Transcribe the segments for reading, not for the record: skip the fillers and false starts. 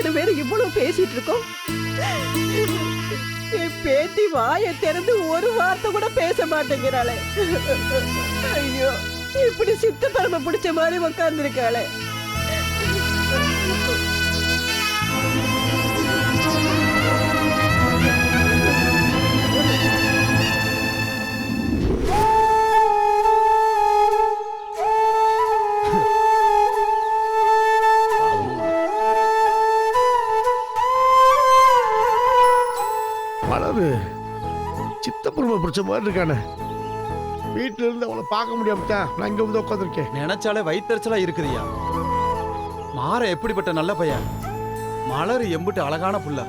இத்தனை பேர் இவ்வளவு பேசிட்டு இருக்கோம். என் பேத்தி வாயை திறந்து ஒரு வார்த்தை கூட பேச மாட்டேங்கிறாளே. ஐயோ, இப்படி சித்த பரம பிடிச்ச மாதிரி உட்கார்ந்து இருக்காளே. மலரு சித்தப்புறமை பிடிச்ச மாதிரி இருக்கானே. வீட்டுல இருந்து அவளை பார்க்க முடியாமத்தான் நான் இங்க வந்து உட்காந்துருக்கேன். நினைச்சாலே வயிற்றுச்சலா இருக்குதுயா. மாற எப்படிப்பட்ட நல்ல பையன், மலர் எம்பிட்டு அழகான புள்ள.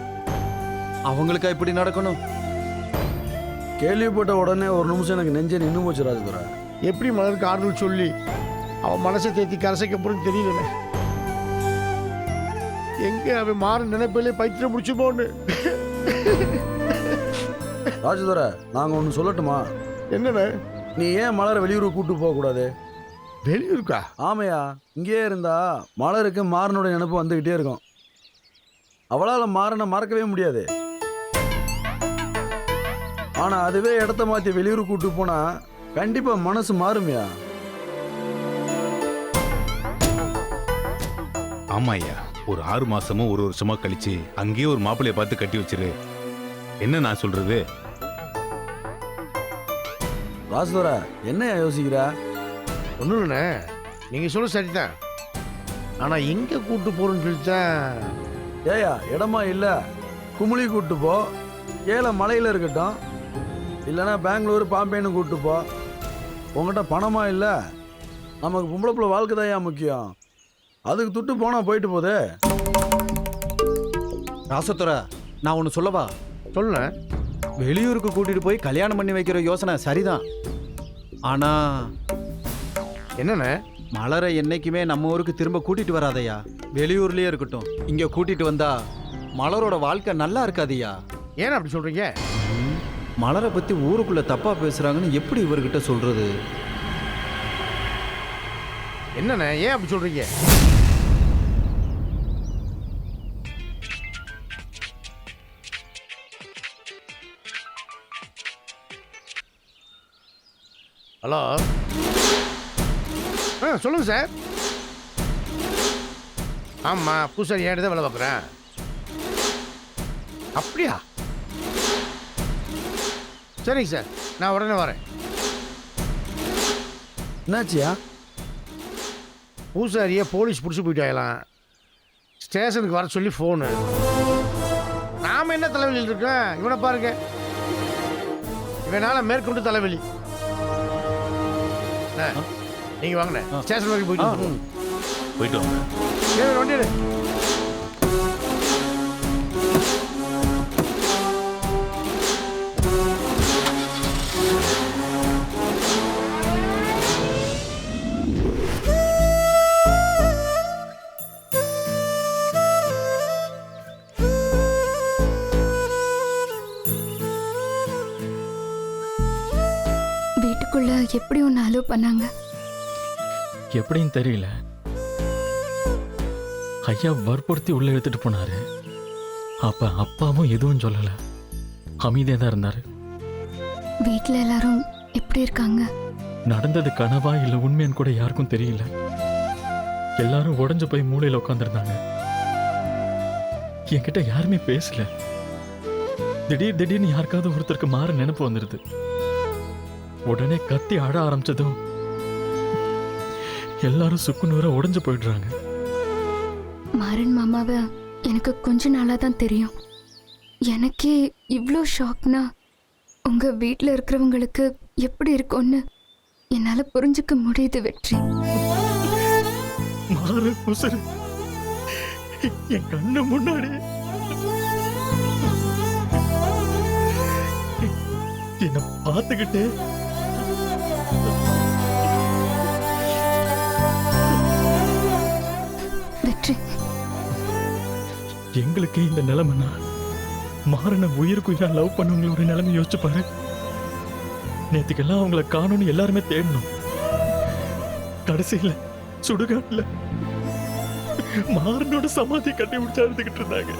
அவங்களுக்கா இப்படி நடக்கணும்? கேள்விப்பட்ட உடனே ஒரு நிமிஷம் எனக்கு நெஞ்சே நின்று போச்சு ராஜதுரை. எப்படி மலருக்கு ஆறுதல் சொல்லி அவன் மனசை தேத்தி கரசைக்க போறேன்னு தெரியல. எங்க அவன் மாற நினைப்பிலே பைத்தியம் முடிச்சு போன்னு. ராஜதுரை, நாங்க ஒன்று சொல்லட்டுமா? என்னன்னு? நீ ஏன் மலரை வெளியூருக்கு கூட்டு போக கூடாது? வெளியூருக்கா? ஆமையா, இங்கேயே இருந்தா மலருக்கு மாறனோட நினைப்பு வந்துகிட்டே இருக்கும். அவளால் மாறனை மறக்கவே முடியாது. ஆனா அதுவே இடத்த மாத்தி வெளியூர் கூட்டு போனா கண்டிப்பா மனசு மாறுமையா? ஆமா ஐயா, ஒரு 6 மாசமோ 1 வருஷமோ கழிச்சு அங்கேயே ஒரு மாப்பிள்ளைய பார்த்து கட்டி வச்சிரு. என்ன நான் சொல்றது? ராஜதுரை, என்னையா யோசிக்கிறா? ஒன்றும் இல்லைண்ணே, நீங்க சொல்ல சரிதான். ஆனா எங்க கூட்டு போறோன்னு சொல்லித்தான். ஏயா, இடமா இல்ல, குமுளி கூட்டு போ, ஏல மலையில இருக்கட்டும், இல்லைன்னா பெங்களூர் பாம்பேன்னு கூட்டு போ. உங்ககிட்ட பணமா இல்ல, நமக்கு பொம்பளை பிள்ளை வாழ்க்கை தான் முக்கியம். அதுக்கு துட்டு போனா போயிட்டு போதே. ராசத்துறை, நான் ஒன்று சொல்லவா? சொல்ல. வெளியூருக்கு கூட்டிட்டு போய் கல்யாணம் பண்ணி வைக்கிற யோசனை சரிதான். ஆனா என்னண்ணே? மலரை என்னைக்குமே நம்ம ஊருக்கு திரும்ப கூட்டிட்டு வராதையா. வெளியூர்லயே இருக்கட்டும். இங்க கூட்டிட்டு வந்தா மலரோட வாழ்க்கை நல்லா இருக்காதியா. ஏன் அப்படி சொல்றீங்க? மலரை பத்தி ஊருக்குள்ள தப்பா பேசுறாங்கன்னு எப்படி இவர்கிட்ட சொல்றது? என்னண்ணே, ஏன் அப்படி சொல்றீங்க? ஹலோ, சொல்லுங்க சார். ஆமா, பூசாரி ஏன் தான் வேலை பார்க்குறேன். அப்படியா? சரிங்க சார், நான் உடனே வரேன். என்னாச்சியா? பூசாரியை போலீஸ் பிடிச்சி போயிட்டாங்களாம். ஸ்டேஷனுக்கு வர சொல்லி ஃபோனு. நாம என்ன தலைவலியில் இருக்கோம்? இவனை பாருங்க, இவனால மேற்கொண்டு தலைவலி. நீங்க வாங்க, ஸ்டேஷன் வரைக்கும் போயிட்டு வாங்க. வண்டி எடு. வீட்டுக்குள்ள எப்படி ஒன்று அலோவ் பண்ணாங்க? எப்படின்னு தெரியல. ஐயா வற்புறுத்தி உள்ள எடுத்துட்டு போனாரு. அப்ப அப்பாவும் எதுவும் சொல்லல, அமைதியா தான் இருந்தாரு. வீட்டுல எல்லாரும் எப்படி இருக்காங்க? நடந்தது கனவா இல்ல உண்மைன்னு கூட யாருக்கும் தெரியல. எல்லாரும் உடஞ்சு போய் மூலையில உட்காந்துருந்தாங்க. என்கிட்ட யாருமே பேசல. திடீர்னு யாருக்காவது ஒருத்தருக்கு மாற நினைப்பு வந்துருது. உடனே கத்தி அழ ஆரம்பிச்சதும் எல்லாரும் சுக்குநூறா உடைஞ்சு போயிடுறாங்க. மாறன் மாமாவை எனக்கு கொஞ்ச நாளா தான் தெரியும். எனக்கே இவ்வளோ ஷாக்னா உங்க வீட்டில் இருக்கிறவங்களுக்கு எப்படி இருக்கும்னு என்னால புரிஞ்சுக்க முடியுது வெற்றி. மாறு உசுறு என் கண்ணு முன்னாடி என்ன பார்த்துக்கிட்டே வெற்றி, எங்களுக்கு இந்த நிலைமைனா மாறன உயிருக்குயிரா லவ் பண்ணவங்களோட நிலைமை யோசிச்சு பாரு. நேத்துக்கெல்லாம் அவங்கள காணும்னு எல்லாருமே தேடணும். கடைசியில சுடுகாட்டுல மாறனோட சமாதி கட்டி பிடிச்சு அழுதுகிட்டு இருந்தாங்க.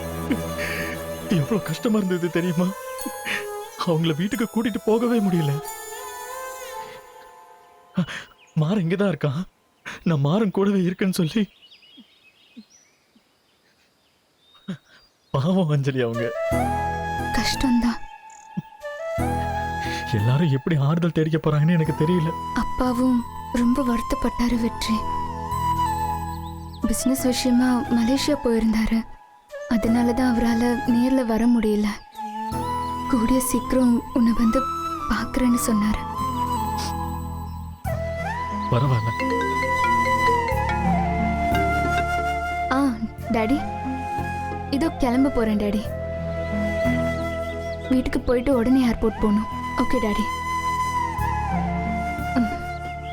எவ்வளவு கஷ்டமா இருந்தது தெரியுமா? அவங்கள வீட்டுக்கு கூட்டிட்டு போகவே முடியல. மாறன் இங்கதான் இருக்கான், நான் மாறன் கூடவே இருக்கேன்னு சொல்லி. பாவம் அஞ்சலி, அவங்க கஷ்டம்தான். எல்லாரும் எப்படி ஆறுதல் தேடிக்க போறாங்கன்னு எனக்கு தெரியல. அப்பாவும் ரொம்ப வருத்தப்பட்டாரு வெற்றி. பிசினஸ் விஷயமா மலேசியா போயிருந்தாரு. அதனாலதான் அவரால் நேர்ல வர முடியல. கூடிய சீக்கிரம் உன்னை வந்து பார்க்கறேன்னு சொன்னாரு. பரவாயில்ல. டாடி, இதோ கிளம்ப போறேன் டாடி. வீட்டுக்கு போயிட்டு உடனே ஏர்போர்ட் போகணும். Okay daddy.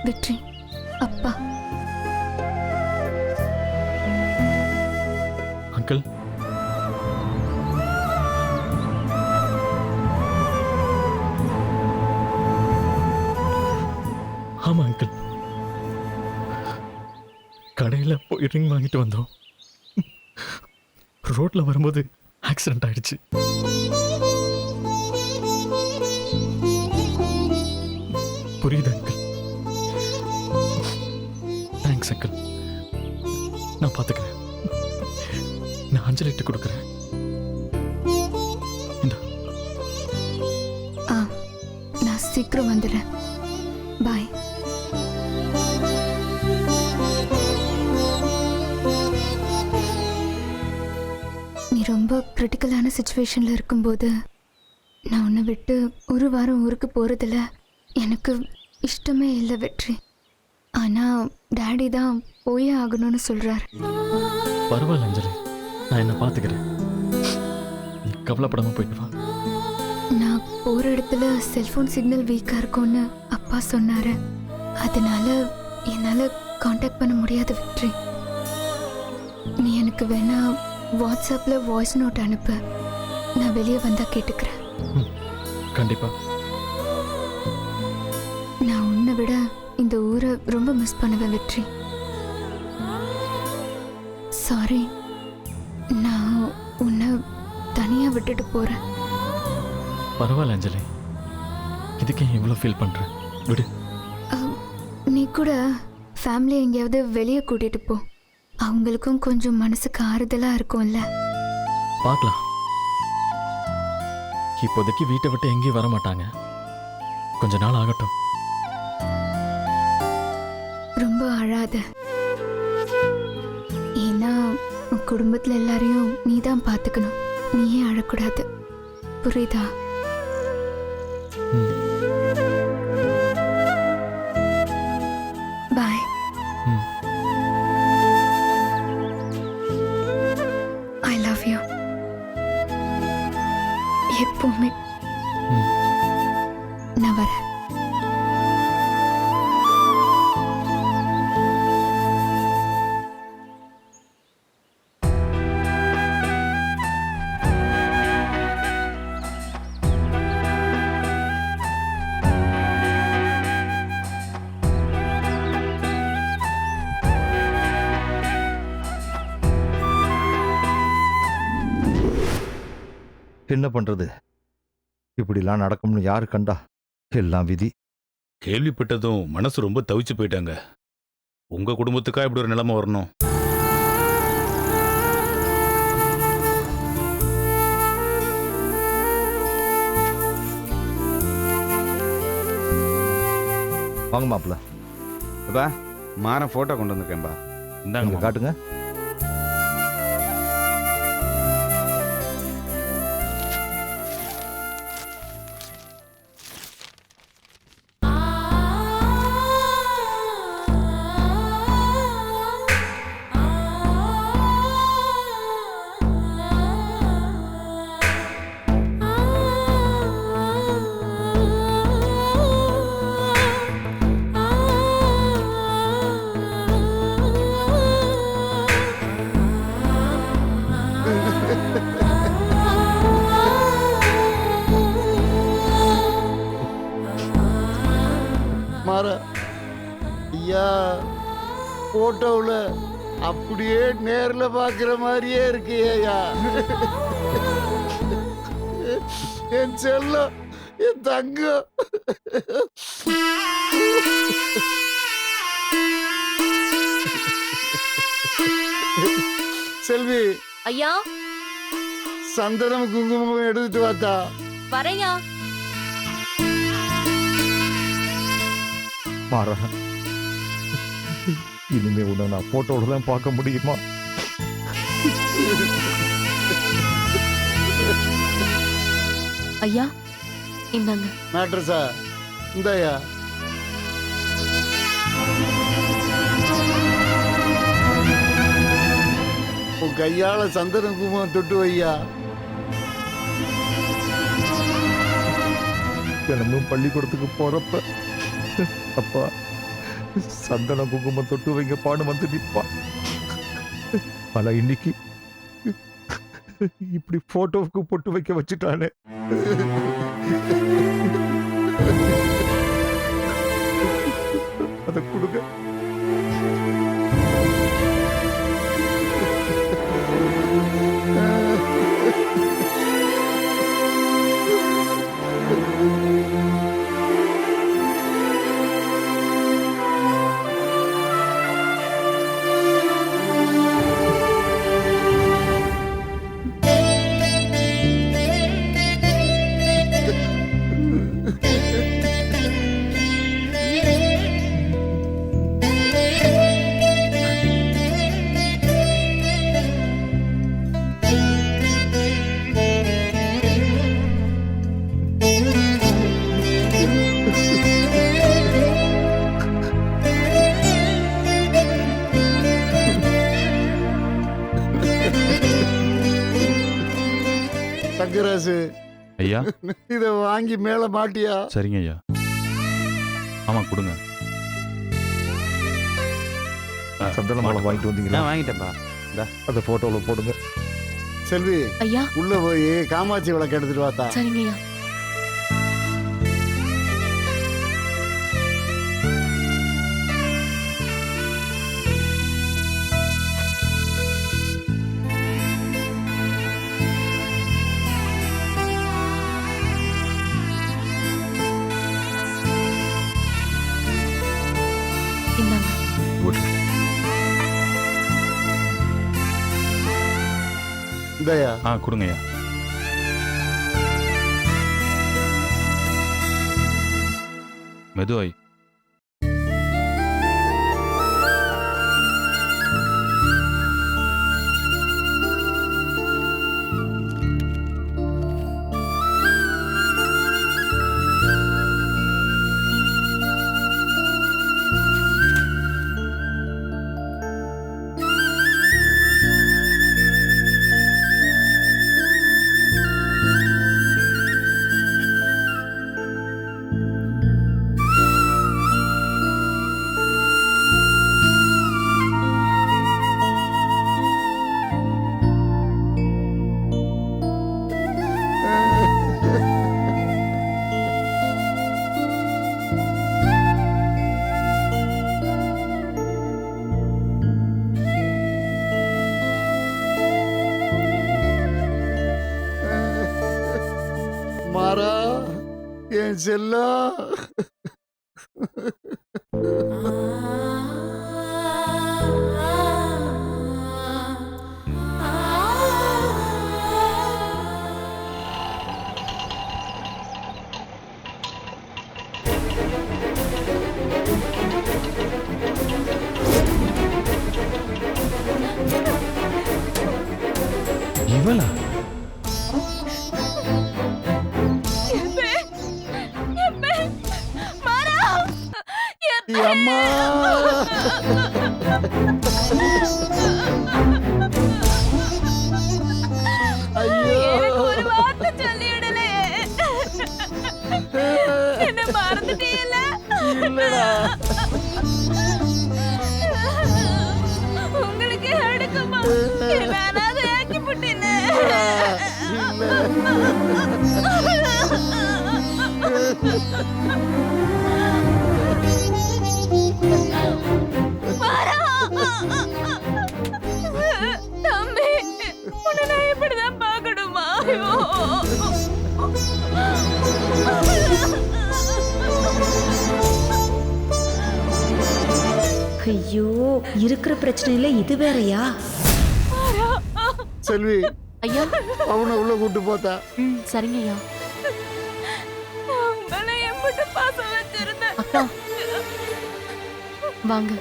வெற்றி அப்பா. அங்கிள், ஆமா அங்கிள், கடையில போய் ரிங் வாங்கிட்டு வந்தோம். ரோட்ல வரும்போது ஆக்சிடென்ட் ஆயிடுச்சு. புரியுது அங்கிள். Thanks uncle. நான் பார்த்துக்கிறேன். நான் அஞ்சலிட்டு கொடுக்குறேன். நான் சீக்கிரம் வந்துடுறேன். பாய். நீ ரொம்ப கிரிட்டிக்கலான சுச்சுவேஷன்ல இருக்கும்போது நான் உன்னை விட்டு ஒரு வாரம் ஊருக்கு போறதுல எனக்கு இஷ்டமே இல்லை வெற்றி. ஆனா டாடி தான் போயே ஆகணும்னு சொல்றாரு. பரவாயில்ல அஞ்சலி, நான் என்ன பார்த்துக்கிறேன். நீ கவலைப்படாம போயிட்டு வா. நான் போற இடத்துல செல்போன் சிக்னல் வீக்கா இருக்கும்னு அப்பா சொன்னாரு. அதனால என்னால காண்டாக்ட் பண்ண முடியாத வெற்றி. நீ எனக்கு வேணா வாட்ஸ்அப்ல வாய்ஸ் நோட் அனுப்பு. நான் வெளியே வந்தா கேட்டுக்கிறேன். கண்டிப்பா. நான் உன்னை விட இந்த ஊரை ரொம்ப மிஸ் பண்ணுவேன் வெற்றி. சாரி, நான் உன்னை தனியா விட்டுட்டு போறேன். பரவாயில்ல அஞ்சலி, இதுக்கே இவ்வளோ ஃபீல் பண்ற? விடு. நீ கூட ஃபேமிலி எங்கேயாவது வெளியே கூட்டிட்டு போ. அவங்களுக்கும் கொஞ்சம் மனசுக்கு ஆறுதலா இருக்கும்ல. பார்க்கலாம். இப்போதைக்கு வீட்டை விட்டு எங்கேயும் வர மாட்டாங்க. கொஞ்ச நாள் ஆகட்டும். ரொம்ப அழாத. ஏன்னா உன் குடும்பத்துல எல்லாரையும் நீ தான் பார்த்துக்கணும். நீயே அழக்கூடாது. புரியுதா? பாய். I love you. எப்பவுமே. நான் வரேன். என்ன பண்றது? இப்படிலாம் நடக்கும்னு யாரு கண்டா? எல்லாம் விதி. கேள்விப்பட்டதும் மனசு ரொம்ப தவிச்சு போயிட்டாங்க. உங்க குடும்பத்துக்கா இப்படி ஒரு நிலைமை வரணும்? வாங்க மாப்பிள்ள. அப்பா, மாறன் போட்டோ கொண்டு வந்திருக்கேன்பா. இந்தாங்க காட்டுங்க. மாற ஐயா, போட்டோவில் அப்படியே நேர்ல பாக்குற மாதிரியே இருக்கு ஐயா. என் செல்லம், என் தங்கம். செல்வி, ஐயா சந்தனம் குங்குமம் எடுத்துட்டு வாத்தா. வரையா. மாறா, இனிமே உன்னை நான் போட்டோட தான் பார்க்க முடியுமா? ஐயா இந்தாங்க. மேட்ரஸா இந்தாயா. உன் கையால சந்தனம் குங்குமம் தொட்டு வையா. தினமும் பள்ளிக்கூடத்துக்கு போறப்ப அப்பா சந்தன குங்குமம் தொட்டு வைங்க பாடு வந்து நிற்பா. ஆனா இன்னைக்கு இப்படி போட்டோவுக்கு பொட்டு வைக்க வச்சுட்டானே. அதை கொடுங்க. தங்கராசு, ஐயா இத வாங்கி மேல மாட்டியா? சரிங்க ஐயா. ஆமா கொடுங்க. சந்தன மாலை வாங்கிட்டு வந்தீங்களா? வாங்கிட்டேன்பா. அந்த போட்டோல போடுங்க. செல்வி, ஐயா உள்ள போய் காமாட்சி விளக்கு எடுத்துட்டு வாத்தா. சரிங்க ஐயா. இந்தாங்க. இந்தாயா. கொடுங்க ஐயா. மெதுவாய். மாறா, என் செல்லம். இவளா? அம்மா, ஐயோ, ஒரு வார்த்தை சொல்லிடலே. என்ன மறந்துட்டீல்ல? இல்லடா. உங்களுக்கு அடுக்குமா? நானாவது ஆக்கி போட்டேன். தம்பி உன்னை நான் இப்படிதான் பார்க்கணுமா? ஐயோ. ஐயோ, இருக்கிற பிரச்சனையில இது வேறயா? செல்வி ஐயா, அவனை உள்ள கூட்டு போத்தா. சரிங்க ஐயா. நான் உங்களை எம்பிட்டு பாசம் வச்சிருந்தேன். அக்கா வாங்க.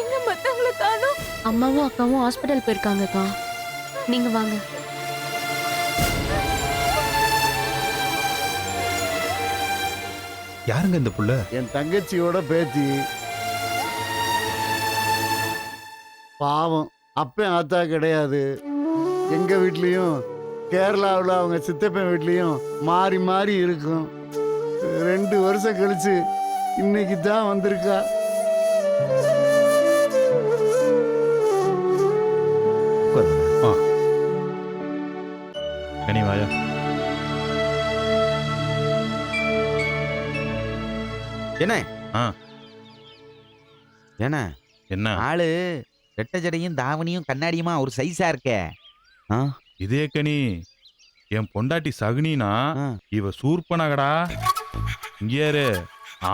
எங்க மத்தவங்களை காணோம்? அம்மாவும் அக்காவும் ஹாஸ்பிட்டல் போயிருக்காங்கக்கா. நீங்க வாங்க. யாருங்க இந்த புள்ள? என் தங்கச்சியோட பேத்தி. பாவம் அப்பன் ஆத்தா கிடையாது. எங்க வீட்லயும் கேரளாவில் அவங்க சித்தப்பன் வீட்லயும் மாறி மாறி இருக்கும். 2 வருஷம் கழிச்சு இன்னைக்கு தான் வந்திருக்கா. கனி வாயா. என்ன ஆ. என்ன என்ன ஆளு ரெட்ட ஜடையும் தாவணியும் கண்ணாடியுமா ஒரு சைஸா இருக்கே. இதே கனி என் பொண்டாட்டி சகுனினா இவ சூர்பனகடா. இங்கேரு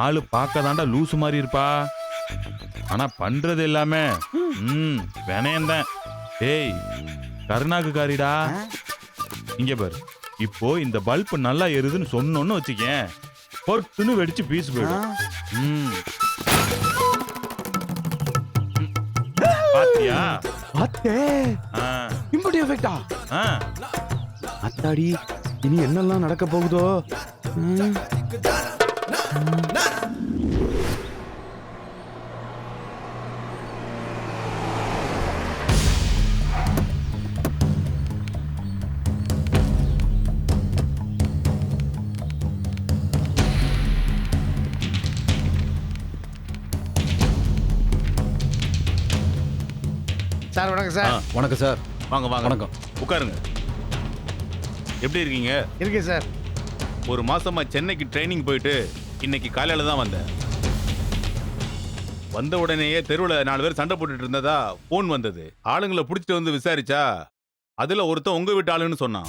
ஆளு பார்க்கதாண்டா லூசு மாதிரி இருப்பா. ஆனா பண்றது எல்லாமே வினயந்தான். ஏய் கருணாக்குக்காரிடா. இங்க பாரு, இப்போ இந்த பல்ப் நல்லா எருதுன்னு சொன்னோன்னு வச்சுக்கேன், பொறுத்துன்னு வெடிச்சு பீஸ் போயிடும். பாத்தியா? இம்படி எஃபெக்டா? அத்தாடி, இனி என்னெல்லாம் நடக்க போகுதோ? சார் வணக்கம் சார். வணக்கம் சார். வாங்க வாங்க. வணக்கம். உட்காருங்க. எப்படி இருக்கீங்க? இருக்கேன் சார். ஒரு மாசமா சென்னைக்கு ட்ரைனிங் போயிட்டு இன்னைக்கு காலையில தான் வந்தேன். வந்த உடனேயே தெருவில் 4 பேர் சண்டை போட்டுட்டு இருந்ததா போன் வந்தது. ஆளுங்களை பிடிச்சிட்டு வந்து விசாரிச்சா அதுல ஒருத்தன் உங்க வீட்டு ஆளுன்னு சொன்னான்.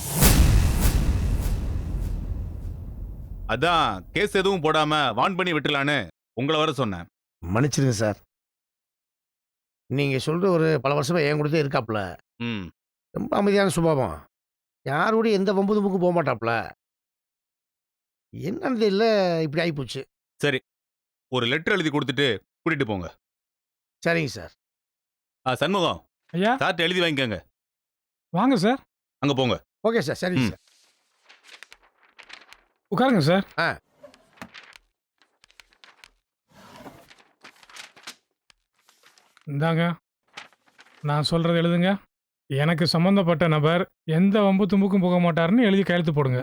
அதான் கேஸ் எதுவும் போடாம வான் பண்ணி விட்டுலான்னு உங்களை வர சொன்னேன். மன்னிச்சிருங்க சார். நீங்க சொல்ற ஒரு பல வருஷமா என் கூடவே இருக்காப்ல. ரொம்ப அமைதியான சுபாவம். யாரோட எந்த வம்பு தும்புக்கு போக மாட்டாப்ல. என்னன்னு தெரியல, இப்படி ஆகிப்போச்சு. சரி, ஒரு லெட்டர் எழுதி கொடுத்துட்டு கூட்டிட்டு போங்க. சரிங்க சார். சண்முகம் ஐயா, சார்ட்ட எழுதி வாங்கிக்கோங்க. வாங்க சார். அங்க போங்க. Okay sir. சரிங்க சார். உட்காருங்க சார். இந்தாங்க, நான் சொல்றது எழுதுங்க. எனக்கு சம்பந்தப்பட்ட நபர் எந்த வம்பு தும்புக்கும் போக மாட்டாருன்னு எழுதி கையெழுத்து போடுங்க.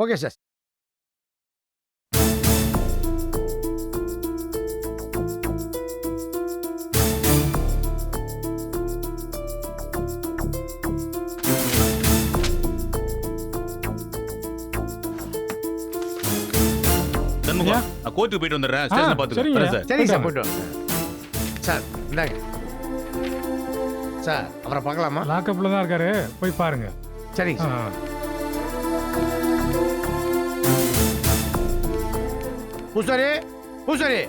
Okay sir. சண்முகம், நான் கோர்ட்டுக்கு போயிட்டு வந்துடுறேன். ஸ்டேஷன்ல பாத்துக்கிறேன் சார். சரிங்க சார், போயிட்டு வாங்க சார். இந்தாங்க சார். அவரை பார்க்கலாமா? லாக்கப்ல தான் இருக்காரு, போய் பாருங்க. சரிங்க சார். பூசாரி, பூசாரி,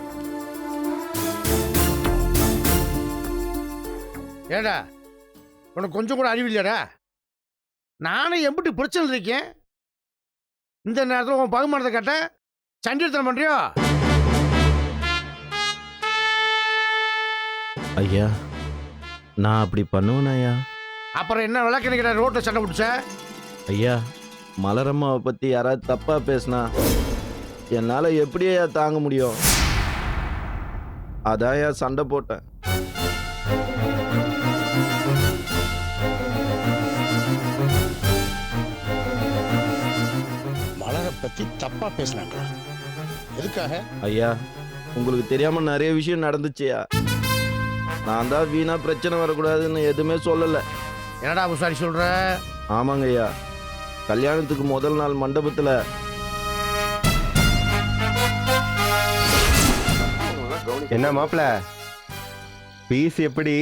ஏடா உனக்கு கொஞ்சம் கூட அறிவில்லையாடா? நானும் எம்பிட்டு பிரச்சனை இருக்கேன். இந்த நேரத்தில் உன் பகுமானத்தை கேட்ட சண்டித்தனம் பண்றியோ? ஐயா, நான் அப்படி பண்ணுவேன் ஐயா. அப்புறம் என்ன விளக்கணிக்கிற ரோட்டில் சண்டை பிடிச்ச? ஐயா, மலரம்மாவை பற்றி யாராவது தப்பாக பேசினா என்னால் எப்படியா தாங்க முடியும்? அதான் ஐயா சண்டை போட்டேன். மலரை பற்றி தப்பாக பேசினாங்க. எதுக்காக? ஐயா, உங்களுக்கு தெரியாமல் நிறைய விஷயம் நடந்துச்சியா. நான் தான் வீணா பிரச்சனை வரக்கூடாதுன்னு எதுவுமே சொல்லலை. என்னடா பூசாரி சொல்ற? ஆமாங்க ஐயா, கல்யாணத்துக்கு முதல் நாள் மண்டபத்தில் என்ன மாப்பிள்ள, பீஸ் எப்படி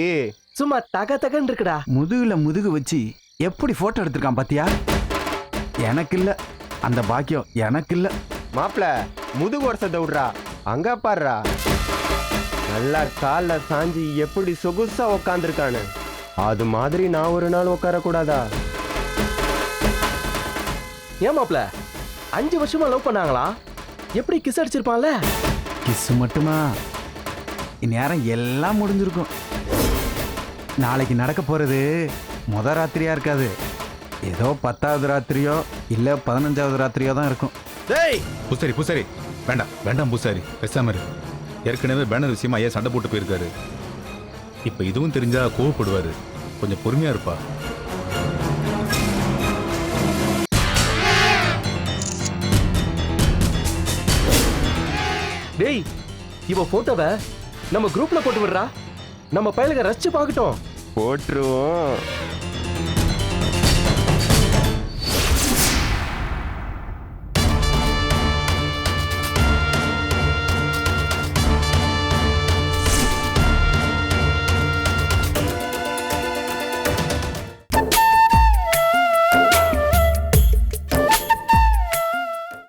சும்மா தக தகன்னு இருக்குடா. முதுகுல முதுகு வச்சு எப்படி போட்டோ எடுத்திருக்கான் பாத்தியா? எனக்கு இல்ல அந்த பாக்கியம், எனக்கு இல்ல. மாப்பிள முதுகு வருஷத்தை விட்றா, அங்க பாடுறா நல்லா கால்ல சாஞ்சி எப்படி சொகுசா உக்காந்துருக்கானு. அது மாதிரி நான் ஒரு நாள் உட்கார கூடாதா? ஏன் மாப்ள 5 வருஷமா லவ் பண்ணாங்களா? எப்படி கிஸ் அடிச்சிருப்பான்ல? கிஸ் மட்டுமா, இந்நேரம் எல்லாம் முடிஞ்சிருக்கும். நாளைக்கு நடக்க போறது முத ராத்திரியா இருக்காது, ஏதோ 10வது ராத்திரியோ இல்ல 15வது ராத்திரியோ தான் இருக்கும். டேய் பூசாரி வேண்டாம் வேண்டாம் பூசாரி, பேசாம இரு. ஏற்கனவே பேனர் விஷயமா ஐயா சண்டை போட்டு போயிருக்காரு. இப்ப இதுவும் தெரிஞ்சா கோவப்படுவாரு. கொஞ்சம் பொறுமையா இருப்பா. டேய் இவ போட்டோவை நம்ம குரூப்ல போட்டு விடுறா, நம்ம பயலுக ரசிச்சு பார்க்கட்டும். போட்டுருவோம்.